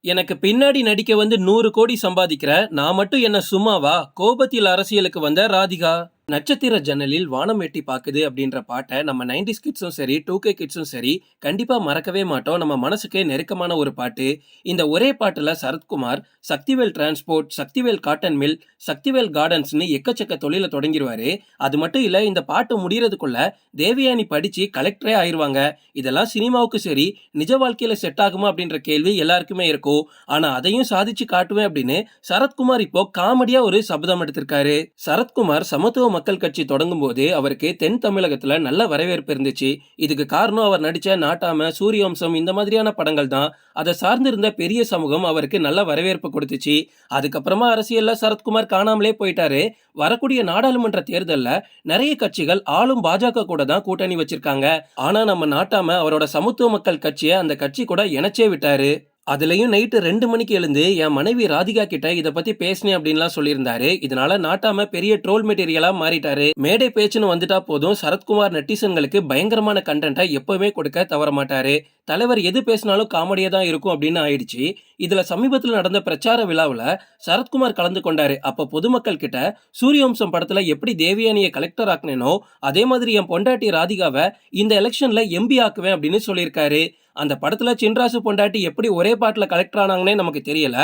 எனக்கு பின்னாடி நடிக்க வந்து 100 கோடி சம்பாதிக்கிறேன். நான் மட்டும் என்ன சும்மாவா? கோபத்தில் அரசியலுக்கு வந்த ராதிகா. நட்சத்திர ஜன்னலில் வானம் எட்டி பாக்குது அப்படின்ற பாட்டை நம்ம 90s கிட்ஸும் சரி 2K கிட்ஸும் சரி கண்டிப்பா மறக்கவே மாட்டோம். நம்ம மனசுக்கே நெருக்கமான ஒரு பாட்டு. இந்த ஒரே பாட்டுல Sarathkumar Sakthivel transport, Sakthivel cotton mill, Sakthivel கார்டன்ஸ்னு எக்கச்சக்க தொழில தொடங்கிடுவாரு. அது மட்டும் இல்ல, இந்த பாட்டு முடியறதுக்குள்ள தேவயானி படிச்சு கலெக்டரே ஆயிருவாங்க. இதெல்லாம் சினிமாவுக்கு சரி, நிஜ வாழ்க்கையில செட் ஆகுமா அப்படின்ற கேள்வி எல்லாருக்குமே இருக்கும். ஆனா அதையும் சாதிச்சு காட்டுவேன் அப்படின்னு சரத்குமார் இப்போ காமெடியா ஒரு சபதம் எடுத்திருக்காரு. சரத்குமார் சமத்துவ மக்கள் கட்சி தொடங்கும் போது அவருக்கு தென் தமிழகத்துல நல்ல வரவேற்பு இருந்துச்சு. இதுக்கு காரணம் அவர் நடிச்ச நாட்டாம, சூரியவம்சம் இந்த மாதிரியான படங்கள் தான். அதை சார்ந்திருந்த பெரிய சமூகம் அவருக்கு நல்ல வரவேற்பு கொடுத்துச்சு. அதுக்கப்புறமா அரசியல்ல சரத்குமார் காணாமலே போயிட்டாரு. வரக்கூடிய நாடாளுமன்ற தேர்தல்ல நிறைய கட்சிகள் ஆளும் பாஜக கூட தான் கூட்டணி வச்சிருக்காங்க. ஆனா நம்ம நாட்டாம அவரோட சமத்துவ மக்கள் கட்சியை அந்த கட்சி கூட இணைச்சே விட்டாரு. அதுலயும் நைட்டு 2 மணிக்கு எழுந்து என் மனைவி ராதிகா கிட்ட இத பத்தி பேசினேன் அப்படின்லாம் சொல்லியிருந்தாரு. இதனால நாட்டாம பெரிய ட்ரோல் மெட்டீரியலா மாறிட்டாரு. மேடை பேச்சுன்னு வந்துட்டா போதும், சரத்குமார் நெட்டிசன்களுக்கு பயங்கரமான கண்டென்ட்டை எப்பவுமே கொடுக்க தவற மாட்டாரு. தலைவர் எது பேசினாலும் காமெடியா தான் இருக்கும் அப்படின்னு ஆயிடுச்சு. இதுல சமீபத்தில் நடந்த பிரச்சார விழாவுல சரத்குமார் கலந்து கொண்டாரு. அப்ப பொதுமக்கள் கிட்ட சூரியவம்சம் படத்துல எப்படி தேவயானியை கலெக்டர் ஆக்குனேனோ அதே மாதிரி என் பொண்டாட்டி ராதிகாவை இந்த எலெக்ஷன்ல எம்பி ஆக்குவேன் அப்படின்னு சொல்லியிருக்காரு. அந்த படத்துல சின்ராசு பொண்டாட்டி எப்படி ஒரே பாட்டுல கலெக்டர் ஆனாங்கன்னே நமக்கு தெரியல.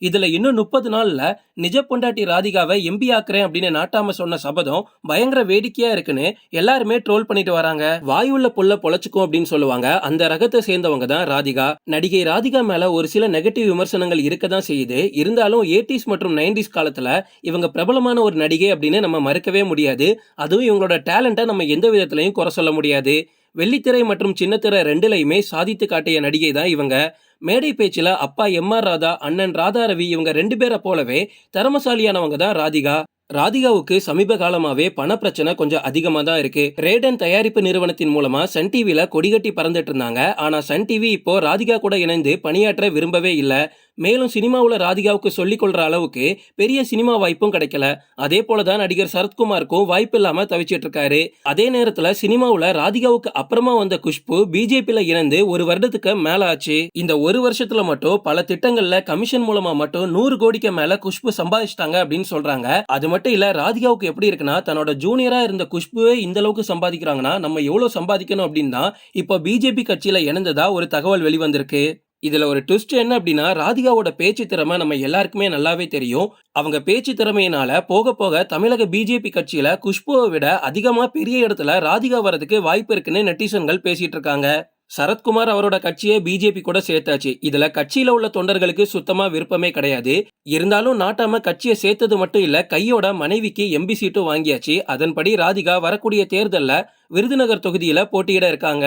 இதுல இன்னும் 30 நாள்ல நிஜ பொண்டாட்டி ராதிகாவை எம்பி ஆக்குறேன் அப்படின்னு நாட்டாம சொன்ன சபதம் பயங்கர வேடிக்கையா இருக்குன்னு எல்லாருமே ட்ரோல் பண்ணிட்டு வராங்க. வாயுள்ள புல்ல பொழைச்சுக்கும் அப்படின்னு சொல்லுவாங்க. அந்த ரகத்தை சேர்ந்தவங்க தான் ராதிகா. நடிகை ராதிகா மேல ஒரு சில நெகட்டிவ் விமர்சனங்கள் இருக்கதான் செய்யுது. இருந்தாலும் 80s மற்றும் 90s காலத்துல இவங்க பிரபலமான ஒரு நடிகை அப்படின்னு நம்ம மறுக்கவே முடியாது. அதுவும் இவங்களோட டேலண்ட்டை நம்ம எந்த விதத்திலையும் குறை சொல்ல முடியாது. வெள்ளித்திரை மற்றும் சின்னத்திரை ரெண்டுலையுமே சாதித்து காட்டிய நடிகை தான் இவங்க. மேடை பேச்சுல அப்பா எம்.ஆர். ராதா, அண்ணன் ராதா ரவி இவங்க 2 பேரை போலவே திறமசாலியானவங்க தான் ராதிகா. ராதிகாவுக்கு சமீப காலமாவே பண பிரச்சனை கொஞ்சம் அதிகமா தான் இருக்கு. ரேடன் தயாரிப்பு நிறுவனத்தின் மூலமா சன் டிவில கொடிகட்டி பறந்துட்டு இருந்தாங்க. ஆனா சன் டிவி இப்போ ராதிகா கூட இணைந்து பணியாற்ற விரும்பவே இல்ல. மேலும் சினிமாவுல ராதிகாவுக்கு சொல்லிக் கொள்ற அளவுக்கு பெரிய சினிமா வாய்ப்பும் கிடைக்கல. அதே போலதான் நடிகர் சரத்குமாருக்கும் வாய்ப்பு இல்லாம தவிச்சிட்டு இருக்காரு. அதே நேரத்துல சினிமாவுல ராதிகாவுக்கு அப்புறமா வந்த குஷ்பு பிஜேபில இணைந்து 1 வருடத்துக்கு மேல ஆச்சு. இந்த 1 வருஷத்துல மட்டும் பல திட்டங்கள்ல கமிஷன் மூலமா மட்டும் 100 கோடிக்கு மேல குஷ்பு சம்பாதிச்சிட்டாங்க அப்படின்னு சொல்றாங்க. அது மட்டும் இல்ல, ராதிகாவுக்கு எப்படி இருக்குன்னா, தன்னோட ஜூனியரா இருந்த குஷ்புவே இந்த அளவுக்கு சம்பாதிக்கிறாங்கன்னா நம்ம எவ்வளவு சம்பாதிக்கணும் அப்படின்னு தான் இப்போ பிஜேபி கட்சியில இணைந்ததா ஒரு தகவல் வெளிவந்திருக்கு. இதுல ஒரு ட்விஸ்ட் என்ன அப்படின்னா, ராதிகாவோட பேச்சு திறமை நம்ம எல்லாருக்குமே நல்லாவே தெரியும். அவங்க பேச்சு திறமையினால போக போக தமிழக பிஜேபி கட்சியில குஷ்புவை விட அதிகமா பெரிய இடத்துல ராதிகா வரதுக்கு வாய்ப்பு இருக்குன்னு நெட்டிசன்கள் பேசிட்டு இருக்காங்க. சரத்குமார் அவரோட கட்சியை பிஜேபி கூட சேர்த்தாச்சு. இதுல கட்சியில உள்ள தொண்டர்களுக்கு சுத்தமா விருப்பமே கிடையாது. இருந்தாலும் நாட்டாம கட்சியை சேர்த்தது மட்டும் இல்ல, கையோட மனைவிக்கு எம்பி சீட்டும் வாங்கியாச்சு. அதன்படி ராதிகா வரக்கூடிய தேர்தல்ல விருதுநகர் தொகுதியில போட்டியிட இருக்காங்க.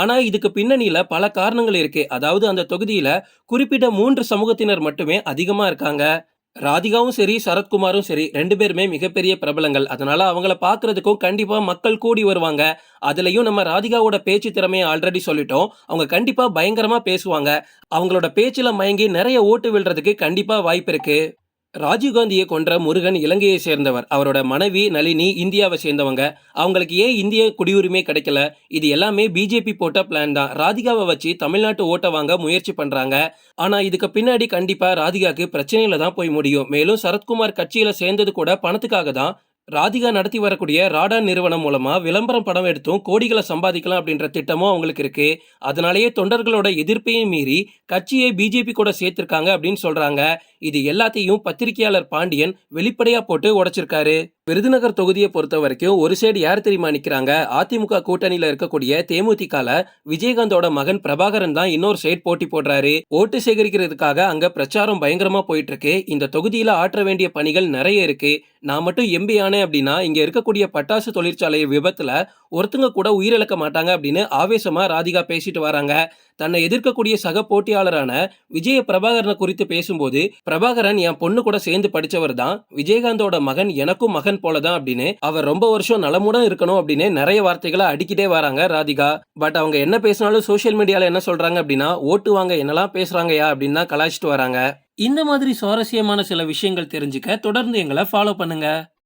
ஆனா இதுக்கு பின்னணியில பல காரணங்கள் இருக்கு. அதாவது அந்த தொகுதியில குறிப்பிட்ட 3 சமூகத்தினர் மட்டுமே அதிகமா இருக்காங்க. ராதிகாவும் சரி, சரத்குமாரும் சரி, 2 பேருமே மிகப்பெரிய பிரபலங்கள். அதனால அவங்கள பாக்குறதுக்கும் கண்டிப்பா மக்கள் கூடி வருவாங்க. அதுலயும் நம்ம ராதிகாவோட பேச்சு திறமையை ஆல்ரெடி சொல்லிட்டோம். அவங்க கண்டிப்பா பயங்கரமா பேசுவாங்க. அவங்களோட பேச்சுல மயங்கி நிறைய ஓட்டு விழுறதுக்கு கண்டிப்பா வாய்ப்பு இருக்கு. ராஜீவ்காந்தியை கொன்ற முருகன் இலங்கையை சேர்ந்தவர். அவரோட மனைவி நளினி இந்தியாவை சேர்ந்தவங்க. அவங்களுக்கு ஏன் இந்திய குடியுரிமை கிடைக்கல? இது எல்லாமே பிஜேபி போட்ட பிளான் தான். ராதிகாவை வச்சு தமிழ்நாட்டு ஓட்ட வாங்க முயற்சி பண்றாங்க. ஆனா இதுக்கு பின்னாடி கண்டிப்பா ராதிகாக்கு பிரச்சனையில தான் போய் முடியும். மேலும் சரத்குமார் கட்சியில சேர்ந்தது கூட பணத்துக்காக தான். ராதிகா நடத்தி வரக்கூடிய ராடான் நிறுவனம் மூலமா விளம்பரம் படம் எடுத்தும் கோடிகளை சம்பாதிக்கலாம் அப்படின்ற திட்டமும் அவங்களுக்கு இருக்கு. அதனாலேயே தொண்டர்களோட எதிர்ப்பையும் மீறி கட்சியை பிஜேபி கூட சேர்த்திருக்காங்க அப்படின்னு சொல்றாங்க. இது எல்லாத்தையும் பத்திரிகையாளர் பாண்டியன் வெளிப்படையா போட்டு உடைச்சிருக்காரு. விருதுநகர் தொகுதியை பொறுத்த வரைக்கும் ஒரு சைடு யார் தெரியுமா நிக்கிறாங்க? அதிமுக கூட்டணியில இருக்கக்கூடிய தேமுதிகல விஜயகாந்தோட மகன் பிரபாகரன் தான் இன்னொரு சைடு போட்டி போடுறாரு. ஓட்டு சேகரிக்கிறதுக்காக அங்க பிரச்சாரம் பயங்கரமா போயிட்டு இருக்கு. இந்த தொகுதியில ஆற்ற வேண்டிய பணிகள் நிறைய இருக்கு. நான் மட்டும் எம்பி ஆனேன் அப்படின்னா இங்க இருக்கக்கூடிய பட்டாசு தொழிற்சாலை விபத்துல ஒருத்தங்க கூட உயிரிழக்க மாட்டாங்க அப்படின்னு ஆவேசமா ராதிகா பேசிட்டு வராங்க. தன்னை எதிர்க்கக்கூடிய சக போட்டியாளரான விஜய பிரபாகரனை குறித்து பேசும்போது, பிரபாகரன் என் பொண்ணு கூட சேர்ந்து படிச்சவர் தான், விஜயகாந்தோட மகன் எனக்கும் மகன் போலதான் அப்படின்னு, அவர் ரொம்ப வருஷம் நலமுடன் இருக்கணும் அப்படின்னு நிறைய வார்த்தைகளை அடிக்கிட்டே வராங்க ராதிகா. பட் அவங்க என்ன பேசினாலும் சோசியல் மீடியால என்ன சொல்றாங்க அப்படின்னா, ஓட்டு வாங்க என்னெல்லாம் பேசுறாங்கயா அப்படின்னு தான் கலாய்ச்சிட்டு வராங்க. இந்த மாதிரி சுவாரஸ்யமான சில விஷயங்கள் தெரிஞ்சுக்க தொடர்ந்து எங்களை ஃபாலோ பண்ணுங்க.